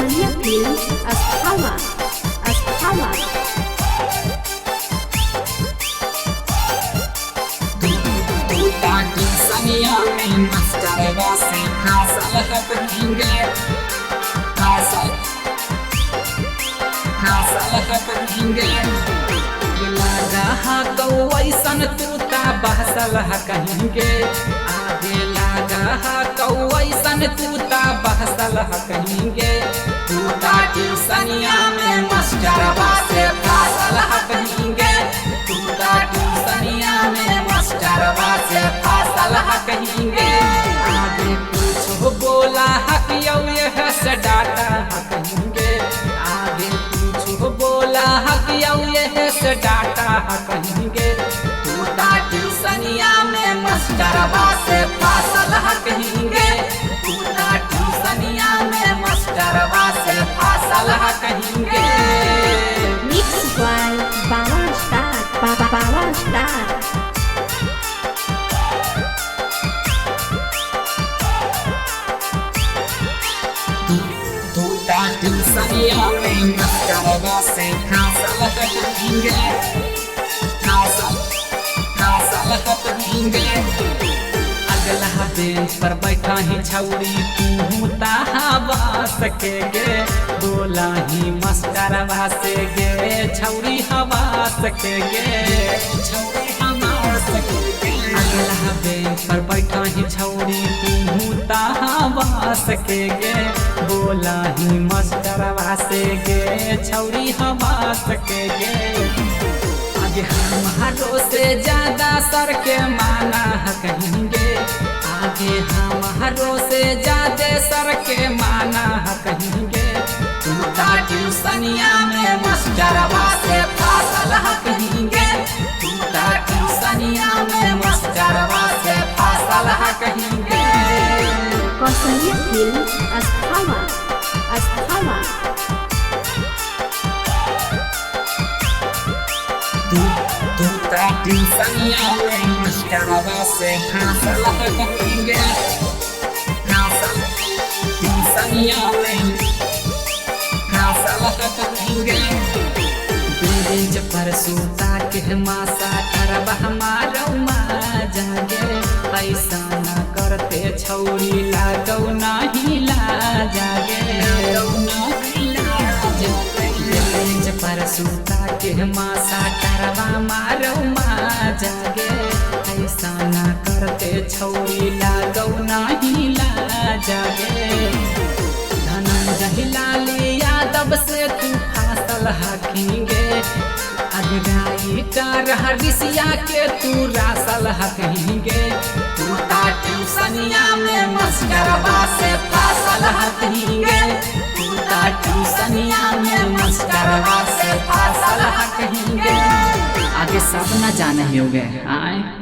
Kaushalya films अस्थामा अस्थामा। सनिया में मस्टरवा से हासल करेंगे हासल करेंगे लगा तो वैसन तूता बहसल कहेंगे आगे लगा तो वैसन तूता बहसल कहेंगे तूता ट्यूशनिया में मास्टरवा से फासल कहेंगे तूता ट्यूशनिया में मास्टरवा से फासल कहेंगे आगे कुछ बोला हक ये से डाटा कहेंगे आगे कुछ बोला हक ये से डाटा कहेंगे तूता ट्यूशनिया में मास्टरवा से फासल कहेंगे तूता ट्यूशनिया में मास्टरवा से फासल कहेंगे। मिक्स बाय बाबा स्टार बाबा स्टार। तूता ट्यूशनिया में मास्टरवा से फासल कहेंगे फासल कहेंगे अगला बेंच पर बैठा ही छौरी तू तावा सकेगे बोला ही मास्टरवा से गे छौरी हवा सकेगे छौरी हवा सकेगे अगला बेंच पर बैठा ही छौरी तू तावा सकेगे बोला ही मास्टरवा से गे छौरी हवा सकेगे आगे हमारो से ज्यादा सर के माना कहेंगे आगे हमारो से ज्यादा सर के माना कहेंगे तूता ट्यूशनिया में मास्टरवा से फासल कहेंगे तूता ट्यूशनिया में मास्टरवा से फासल कहेंगे। कौशल्या फिल्म्स अस्थामा अस्थामा। तूता ट्यूशनिया में मास्टरवा से फासल कहेंगे ट्यूशनिया में फासल कहेंगे बेंच पर सूता के मासा करबा हमारा जागे ऐसा न करते छौरी लागौ नहीं ला जागे बेंच पर सूता के मासा करवा मारो जागे ऐसा न करते छौरी लागौ नहीं ला जागे धनंजय लाल यादव से तू फासल हकेंगे अगराई कर हरिसिया के तू रासल हकेंगे तूता ट्यूशनिया में मास्टरवा से फासल हकेंगे तूता ट्यूशनिया में मास्टरवा से फासल हकेंगे। आगे सब न जाने ही हो गए आए।